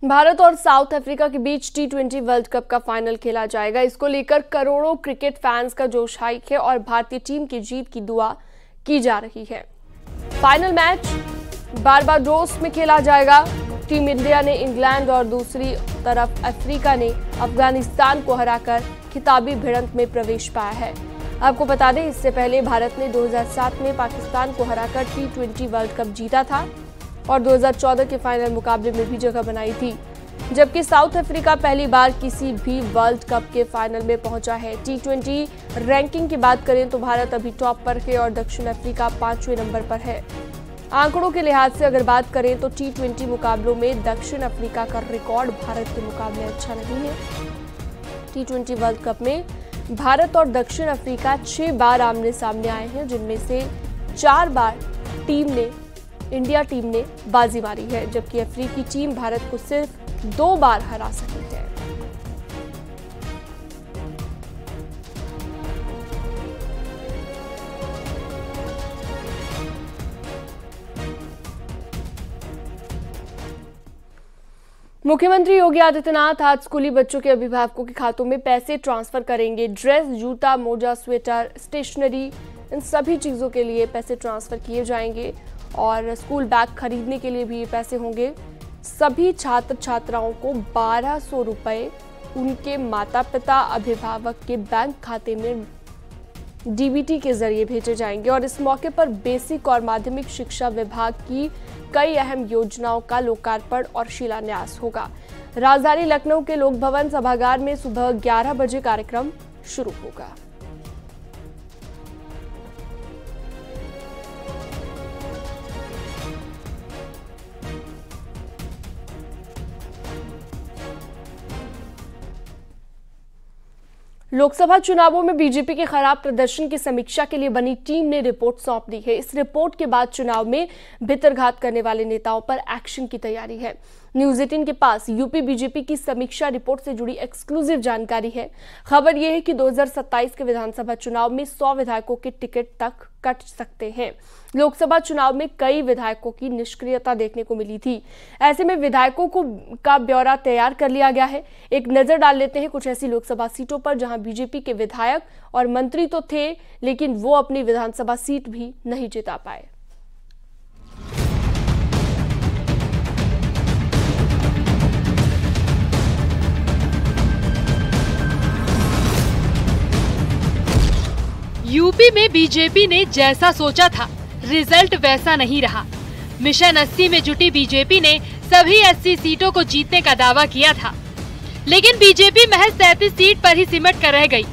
भारत और south Africa के बीच T20 world cup का फाइनल खेला जाएगा। इसको लेकर करोड़ों क्रिकेट फैंस का जोश हाइक है और भारतीय टीम की जीत की दुआ की जा रही है। फाइनल मैच बारबाडोस में खेला जाएगा। टीम इंडिया ने इंग्लैंड और दूसरी तरफ अफ्रीका ने अफगानिस्तान को हराकर खिताबी भिड़ंत में प्रवेश पाया है। आपको बता दें, इससे पहले भारत ने 2007 में पाकिस्तान को हराकर T20 वर्ल्ड कप जीता था और 2014 के फाइनल मुकाबले में भी जगह बनाई थी, जबकि साउथ अफ्रीका पहली बार किसी भी वर्ल्ड कप के फाइनल में पहुंचा है। T20 रैंकिंग की बात करें तो भारत अभी टॉप पर है और दक्षिण अफ्रीका 5वें नंबर पर है। आंकड़ों के लिहाज से अगर बात करें तो T20 मुकाबलों में दक्षिण अफ्रीका का रिकॉर्ड भारत के मुकाबले अच्छा नहीं है। T20 वर्ल्ड कप में भारत और दक्षिण अफ्रीका 6 बार आमने सामने आए हैं, जिनमें से 4 बार इंडिया टीम ने बाजी मारी है, जबकि अफ्रीकी टीम भारत को सिर्फ 2 बार हरा सकी है। मुख्यमंत्री योगी आदित्यनाथ आज स्कूली बच्चों के अभिभावकों के खातों में पैसे ट्रांसफर करेंगे। ड्रेस, जूता, मोजा, स्वेटर, स्टेशनरी, इन सभी चीजों के लिए पैसे ट्रांसफर किए जाएंगे और स्कूल बैग खरीदने के लिए भी ये पैसे होंगे। सभी छात्र छात्राओं को 1200 रुपए उनके माता पिता अभिभावक के बैंक खाते में डीबीटी के जरिए भेजे जाएंगे और इस मौके पर बेसिक और माध्यमिक शिक्षा विभाग की कई अहम योजनाओं का लोकार्पण और शिलान्यास होगा। राजधानी लखनऊ के लोक भवन सभागार में सुबह 11 बजे कार्यक्रम शुरू होगा। लोकसभा चुनावों में बीजेपी के खराब प्रदर्शन की समीक्षा के लिए बनी टीम ने रिपोर्ट सौंप दी है। इस रिपोर्ट के बाद चुनाव में भितरघात करने वाले नेताओं पर एक्शन की तैयारी है। न्यूज 18 के पास यूपी बीजेपी की समीक्षा रिपोर्ट से जुड़ी एक्सक्लूसिव जानकारी है। खबर यह है कि 2027 के विधानसभा चुनाव में 100 विधायकों के टिकट तक कट सकते हैं। लोकसभा चुनाव में कई विधायकों की निष्क्रियता देखने को मिली थी। ऐसे में विधायकों का ब्यौरा तैयार कर लिया गया है। एक नजर डाल लेते हैं कुछ ऐसी लोकसभा सीटों पर जहां बीजेपी के विधायक और मंत्री तो थे, लेकिन वो अपनी विधानसभा सीट भी नहीं जिता पाए। यूपी में बीजेपी ने जैसा सोचा था, रिजल्ट वैसा नहीं रहा। मिशन 80 में जुटी बीजेपी ने सभी 80 सीटों को जीतने का दावा किया था, लेकिन बीजेपी महज 33 सीट पर ही सिमट कर रह गई।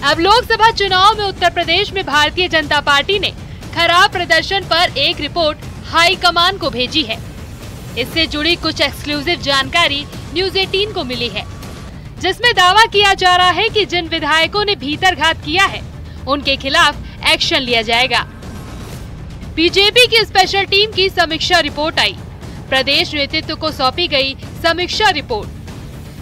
अब लोकसभा चुनाव में उत्तर प्रदेश में भारतीय जनता पार्टी ने खराब प्रदर्शन पर एक रिपोर्ट हाईकमान को भेजी है। इससे जुड़ी कुछ एक्सक्लूसिव जानकारी न्यूज 18 को मिली है, जिसमें दावा किया जा रहा है कि जिन विधायकों ने भीतरघात किया है उनके खिलाफ एक्शन लिया जाएगा। बीजेपी की स्पेशल टीम की समीक्षा रिपोर्ट आई। प्रदेश नेतृत्व को सौंपी गई समीक्षा रिपोर्ट।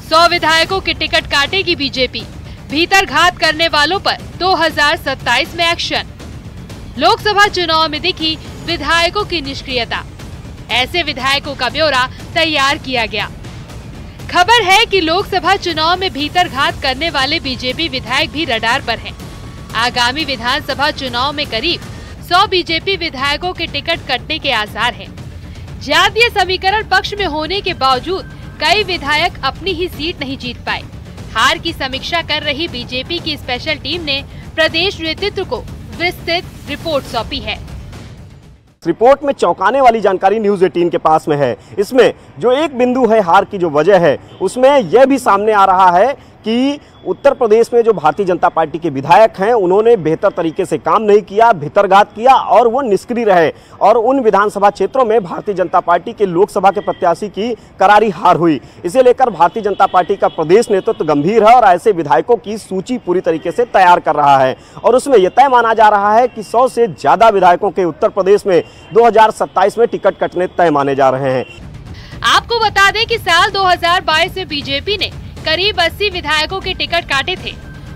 100 विधायकों के टिकट काटेगी बीजेपी। भीतरघात करने वालों पर 2027 में एक्शन। लोकसभा चुनाव में दिखी विधायकों की निष्क्रियता। ऐसे विधायकों का ब्यौरा तैयार किया गया। खबर है कि लोकसभा चुनाव में भीतरघात करने वाले बीजेपी विधायक भी रडार पर हैं। आगामी विधानसभा चुनाव में करीब 100 बीजेपी विधायकों के टिकट कटने के आसार हैं। जातीय समीकरण पक्ष में होने के बावजूद कई विधायक अपनी ही सीट नहीं जीत पाए। हार की समीक्षा कर रही बीजेपी की स्पेशल टीम ने प्रदेश नेतृत्व को विस्तृत रिपोर्ट सौंपी है। रिपोर्ट में चौंकाने वाली जानकारी न्यूज 18 के पास में है। इसमें जो एक बिंदु है हार की जो वजह है, उसमें यह भी सामने आ रहा है कि उत्तर प्रदेश में जो भारतीय जनता पार्टी के विधायक हैं उन्होंने बेहतर तरीके से काम नहीं किया, भीतरघात किया और वो निष्क्रिय रहे और उन विधानसभा क्षेत्रों में भारतीय जनता पार्टी के लोकसभा के प्रत्याशी की करारी हार हुई। इसे लेकर भारतीय जनता पार्टी का प्रदेश नेतृत्व गंभीर है और ऐसे विधायकों की सूची पूरी तरीके से तैयार कर रहा है और उसमें यह तय माना जा रहा है कि 100 से ज्यादा विधायकों के उत्तर प्रदेश में 2027 में टिकट कटने तय माने जा रहे हैं। आपको बता दें कि साल 2022 में बीजेपी ने करीब 80 विधायकों के टिकट काटे थे।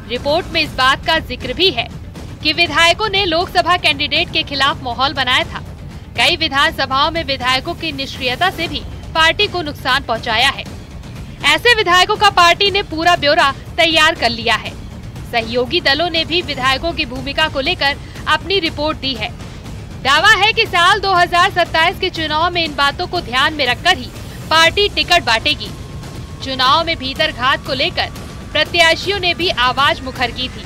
रिपोर्ट में इस बात का जिक्र भी है कि विधायकों ने लोकसभा कैंडिडेट के खिलाफ माहौल बनाया था। कई विधानसभाओं में विधायकों की निष्क्रियता से भी पार्टी को नुकसान पहुंचाया है। ऐसे विधायकों का पार्टी ने पूरा ब्यौरा तैयार कर लिया है। सहयोगी दलों ने भी विधायकों की भूमिका को लेकर अपनी रिपोर्ट दी है। दावा है कि साल 2027 के चुनाव में इन बातों को ध्यान में रखकर ही पार्टी टिकट बांटेगी। चुनाव में भीतर घात को लेकर प्रत्याशियों ने भी आवाज मुखर की थी।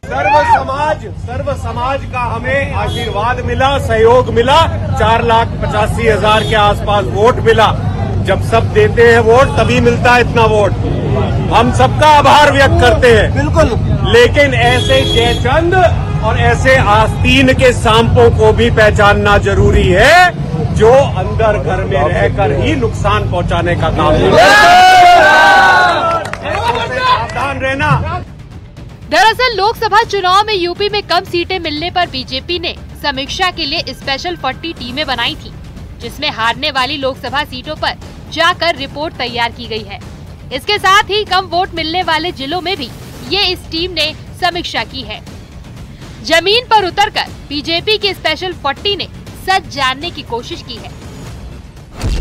सर्व समाज का हमें आशीर्वाद मिला, सहयोग मिला, 4,85,000 के आसपास वोट मिला। जब सब देते हैं वोट तभी मिलता है इतना वोट। हम सबका आभार व्यक्त करते हैं। बिल्कुल। लेकिन ऐसे जयचंद और ऐसे आस्तीन के सांपों को भी पहचानना जरूरी है जो अंदर घर में रहकर ही नुकसान पहुंचाने का काम करते हैं। सावधान रहना। दरअसल लोकसभा चुनाव में यूपी में कम सीटें मिलने पर बीजेपी ने समीक्षा के लिए स्पेशल 40 टीमें बनाई थी, जिसमें हारने वाली लोकसभा सीटों पर जाकर रिपोर्ट तैयार की गई है। इसके साथ ही कम वोट मिलने वाले जिलों में भी ये इस टीम ने समीक्षा की है। जमीन पर उतरकर बीजेपी की स्पेशल 40 ने सच जानने की कोशिश की है।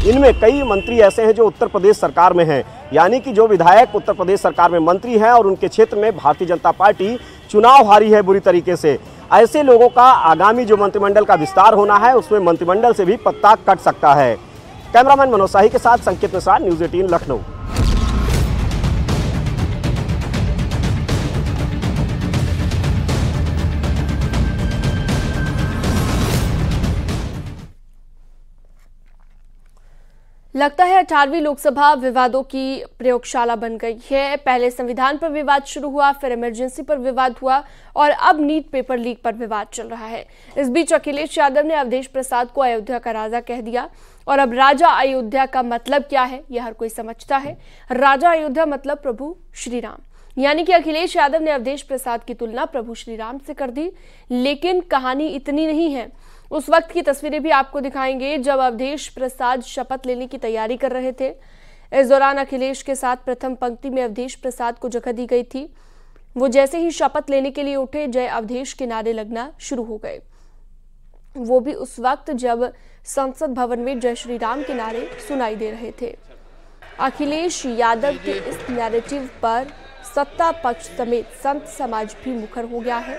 इनमें कई मंत्री ऐसे हैं जो उत्तर प्रदेश सरकार में हैं, यानी कि जो विधायक उत्तर प्रदेश सरकार में मंत्री हैं और उनके क्षेत्र में भारतीय जनता पार्टी चुनाव हारी है बुरी तरीके से। ऐसे लोगों का आगामी जो मंत्रिमंडल का विस्तार होना है उसमें मंत्रिमंडल से भी पत्ता कट सकता है। कैमरामैन मनोज शाही के साथ संकेत मिश्रा, न्यूज़ 18 लखनऊ। लगता है 18वीं लोकसभा विवादों की प्रयोगशाला बन गई है। पहले संविधान पर विवाद शुरू हुआ, फिर इमरजेंसी पर विवाद हुआ और अब नीट पेपर लीक पर विवाद चल रहा है। इस बीच अखिलेश यादव ने अवधेश प्रसाद को अयोध्या का राजा कह दिया और अब राजा अयोध्या का मतलब क्या है यह हर कोई समझता है। राजा अयोध्या मतलब प्रभु श्री राम, यानी कि अखिलेश यादव ने अवधेश प्रसाद की तुलना प्रभु श्री राम से कर दी। लेकिन कहानी इतनी नहीं है। उस वक्त की तस्वीरें भी आपको दिखाएंगे जब अवधेश प्रसाद शपथ लेने की तैयारी कर रहे थे। इस दौरान अखिलेश के साथ प्रथम पंक्ति में अवधेश प्रसाद को जगह दी गई थी। वो जैसे ही शपथ लेने के लिए उठे, जय अवधेश के नारे लगना शुरू हो गए। वो भी उस वक्त जब संसद भवन में जय श्री राम के नारे सुनाई दे रहे थे। अखिलेश यादव के इस नैरेटिव पर सत्ता पक्ष समेत संत समाज भी मुखर हो गया है,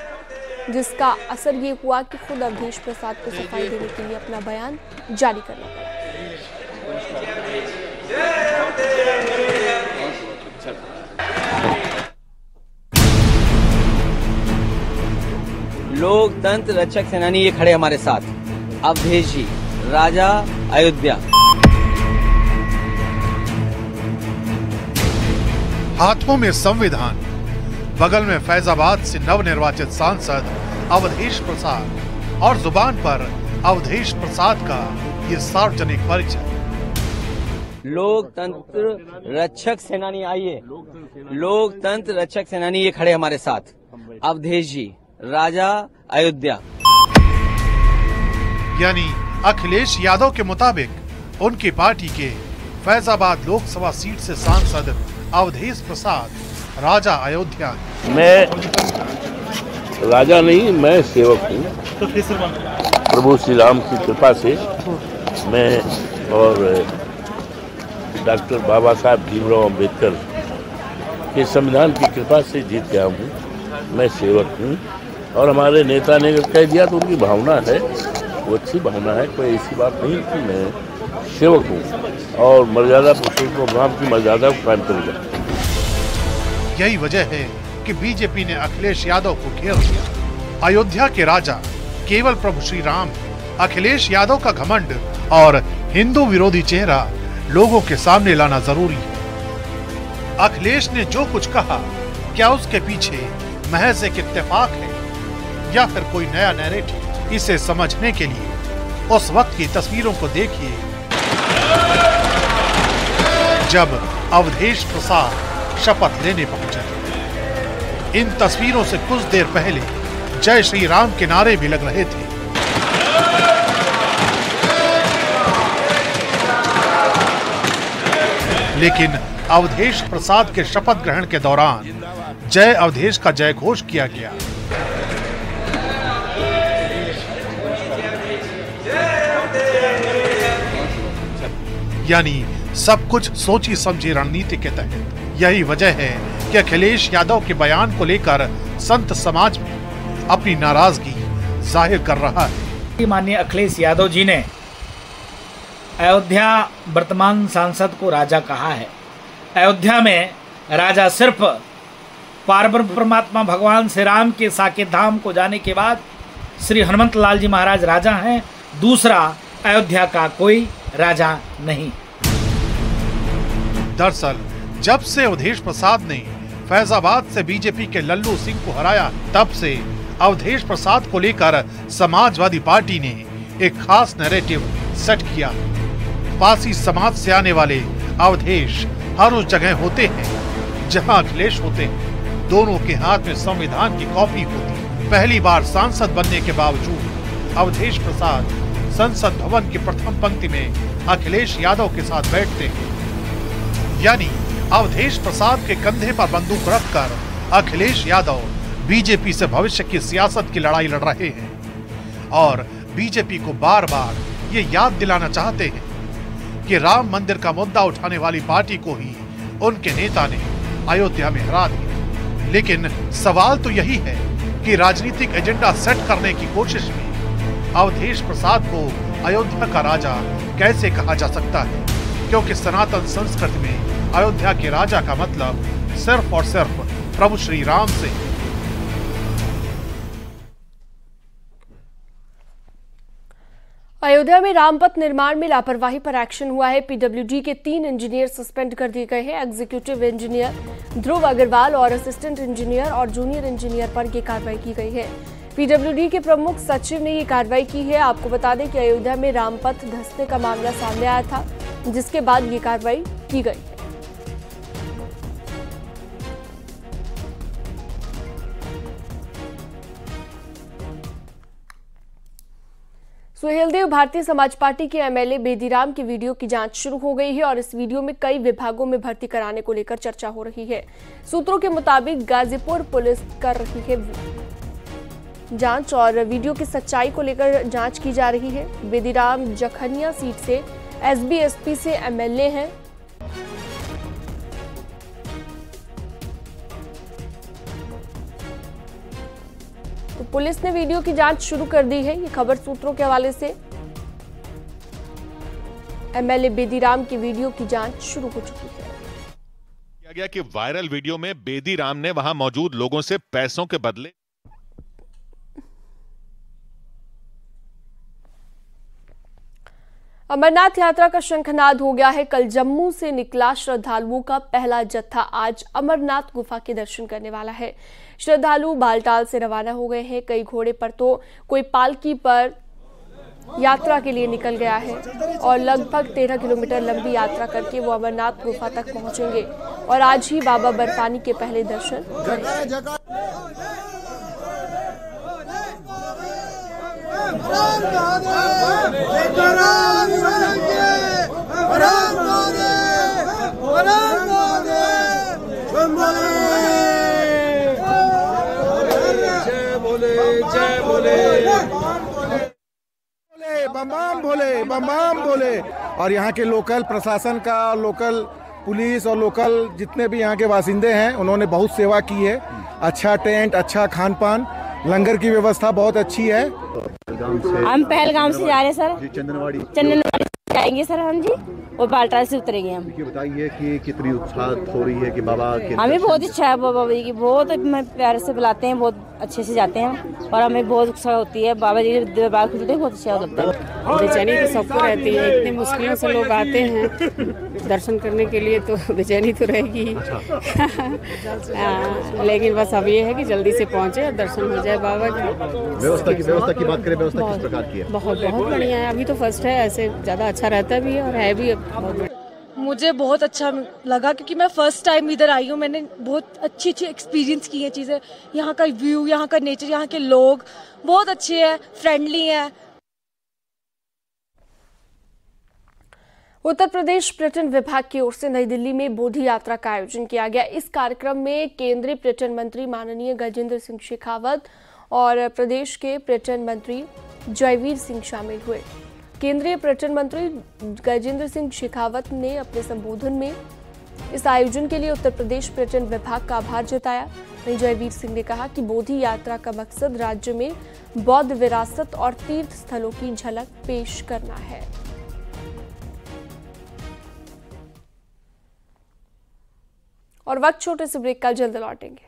जिसका असर ये हुआ कि खुद अवधेश प्रसाद को सफाई देने के लिए अपना बयान जारी करना पड़ा। लोकतंत्र रक्षक सेनानी ये खड़े हमारे साथ, अवधेश जी, राजा अयोध्या। हाथों में संविधान, बगल में फैजाबाद से नवनिर्वाचित सांसद अवधेश प्रसाद और जुबान पर अवधेश प्रसाद का ये सार्वजनिक परिचय। लोकतंत्र रक्षक सेनानी, आइए, लोकतंत्र रक्षक सेनानी ये खड़े हमारे साथ, अवधेश जी, राजा अयोध्या। यानी अखिलेश यादव के मुताबिक उनकी पार्टी के फैजाबाद लोकसभा सीट से सांसद अवधेश प्रसाद राजा अयोध्या। मैं राजा नहीं, मैं सेवक हूँ। प्रभु श्री राम की कृपा से मैं और डॉक्टर बाबा साहब भीमराव अंबेडकर के संविधान की कृपा से जीत गया हूँ। मैं सेवक हूँ और हमारे नेता ने कह दिया तो उनकी भावना है, वो अच्छी भावना है, कोई ऐसी बात नहीं कि मैं सेवक हूँ और मर्यादा पुरुषोत्तम राम की मर्यादा को कायम करेगा। यही वजह है कि बीजेपी ने अखिलेश यादव को घेर लिया। अयोध्या के राजा केवल प्रभु श्री राम। अखिलेश यादव का घमंड और हिंदू विरोधी चेहरा लोगों के सामने लाना जरूरी है। अखिलेश ने जो कुछ कहा, क्या उसके पीछे महज एक इत्तेफाक है या फिर कोई नया नैरेटिव? इसे समझने के लिए उस वक्त की तस्वीरों को देखिए जब अवधेश प्रसाद शपथ लेने पहुंचे। इन तस्वीरों से कुछ देर पहले जय श्री राम के नारे भी लग रहे थे। लेकिन अवधेश प्रसाद के शपथ ग्रहण के दौरान जय अवधेश का जय घोष किया गया। यानी सब कुछ सोची समझी रणनीति के तहत। यही वजह है कि अखिलेश यादव के बयान को लेकर संत समाज में अपनी नाराजगी जाहिर कर रहा है। माननीय अखिलेश यादव जी ने अयोध्या वर्तमान सांसद को राजा कहा है। अयोध्या में राजा सिर्फ पार्वती परमात्मा भगवान श्री राम के साकेत धाम को जाने के बाद श्री हनुमत लाल जी महाराज राजा हैं, दूसरा अयोध्या का कोई राजा नहीं। दरअसल जब से अवधेश प्रसाद ने फैजाबाद से बीजेपी के लल्लू सिंह को हराया, तब से अवधेश प्रसाद को लेकर समाजवादी पार्टी ने एक खास नैरेटिव सेट किया। पासी समाज से आने वाले अवधेश हर उस जगह होते हैं जहां अखिलेश होते हैं। दोनों के हाथ में संविधान की कॉपी होती। पहली बार सांसद बनने के बावजूद अवधेश प्रसाद संसद भवन की प्रथम पंक्ति में अखिलेश यादव के साथ बैठते हैं। यानी अवधेश प्रसाद के कंधे पर बंदूक रखकर अखिलेश यादव बीजेपी से भविष्य की सियासत की लड़ाई लड़ रहे हैं और बीजेपी को बार बार ये याद दिलाना चाहते हैं कि राम मंदिर का मुद्दा उठाने वाली पार्टी को ही उनके नेता ने अयोध्या में हरा दिया। लेकिन सवाल तो यही है कि राजनीतिक एजेंडा सेट करने की कोशिश में अवधेश प्रसाद को अयोध्या का राजा कैसे कहा जा सकता है, क्योंकि सनातन संस्कृति में अयोध्या के राजा का मतलब सिर्फ और सिर्फ प्रभु श्री राम से। अयोध्या में रामपथ निर्माण में लापरवाही पर एक्शन हुआ है। पीडब्ल्यूडी के 3 इंजीनियर सस्पेंड कर दिए गए हैं। एग्जीक्यूटिव इंजीनियर ध्रुव अग्रवाल और असिस्टेंट इंजीनियर और जूनियर इंजीनियर पर यह कार्रवाई की गई है। पीडब्ल्यूडी के प्रमुख सचिव ने ये कार्रवाई की है। आपको बता दें कि अयोध्या में रामपथ धंसने का मामला सामने आया था, जिसके बाद ये कार्रवाई की गई है। सुहेलदेव भारतीय समाज पार्टी के एमएलए बेदीराम की वीडियो की जांच शुरू हो गई है और इस वीडियो में कई विभागों में भर्ती कराने को लेकर चर्चा हो रही है। सूत्रों के मुताबिक गाजीपुर पुलिस कर रही है जांच और वीडियो की सच्चाई को लेकर जांच की जा रही है। बेदीराम जखनिया सीट से एसबी-एसपी से एमएलए हैं। तो पुलिस ने वीडियो की जांच शुरू कर दी है। ये खबर सूत्रों के हवाले से। एमएलए बेदीराम की वीडियो की जांच शुरू हो चुकी है। किया गया कि वायरल वीडियो में बेदीराम ने वहां मौजूद लोगों से पैसों के बदले अमरनाथ यात्रा का शंखनाद हो गया है। कल जम्मू से निकला श्रद्धालुओं का पहला जत्था आज अमरनाथ गुफा के दर्शन करने वाला है। श्रद्धालु बालटाल से रवाना हो गए हैं। कई घोड़े पर तो कोई पालकी पर यात्रा के लिए निकल गया है और लगभग 13 किलोमीटर लंबी यात्रा करके वो अमरनाथ गुफा तक पहुंचेंगे और आज ही बाबा बर्फानी के पहले दर्शन करेंगे। बम बम बोले और यहाँ के लोकल प्रशासन का, लोकल पुलिस और लोकल जितने भी यहाँ के बासिंदे हैं, उन्होंने बहुत सेवा की है। अच्छा टेंट, अच्छा खान पान, लंगर की व्यवस्था बहुत अच्छी है। हम पहलगाम से जा रहे हैं सर, चंदनवाड़ी जाएंगे सर हम जी, और बालटाल से उतरेंगे हम। ये बताइए कि कितनी उत्साह हो रही है कि बाबा के हमें बहुत इच्छा है, बाबा जी की बहुत प्यार से बुलाते हैं, बहुत अच्छे से जाते हैं और हमें बहुत उत्साह होती है। बाबा जी दरबार खुलते हैं, बहुत अच्छा होता है। बेचैनी तो सबको रहती है, इतनी मुश्किलों से लोग आते हैं दर्शन करने के लिए, तो बेचैनी तो रहेगी ही। लेकिन बस अब ये है कि जल्दी से पहुँचे और दर्शन हो जाए बाबा की। व्यवस्था की बात करें, व्यवस्था किस प्रकार की है? बहुत बढ़िया है। अभी तो फर्स्ट है, ऐसे ज़्यादा अच्छा रहता भी है और है भी। मुझे बहुत अच्छा लगा क्योंकि मैं फर्स्ट टाइम इधर आई हूँ। मैंने बहुत अच्छी एक्सपीरियंस की है चीज़ें। यहाँ का व्यू, यहाँ का नेचर, यहाँ के लोग बहुत अच्छे हैं, फ्रेंडली हैं। उत्तर प्रदेश पर्यटन विभाग की ओर से नई दिल्ली में बोधि यात्रा का आयोजन किया गया। इस कार्यक्रम में केंद्रीय पर्यटन मंत्री माननीय गजेंद्र सिंह शेखावत और प्रदेश के पर्यटन मंत्री जयवीर सिंह शामिल हुए। केंद्रीय पर्यटन मंत्री गजेंद्र सिंह शेखावत ने अपने संबोधन में इस आयोजन के लिए उत्तर प्रदेश पर्यटन विभाग का आभार जताया। वहीं जयवीर सिंह ने कहा कि बोधि यात्रा का मकसद राज्य में बौद्ध विरासत और तीर्थ स्थलों की झलक पेश करना है। और वक्त छोटे से ब्रेक का, जल्द लौटेंगे।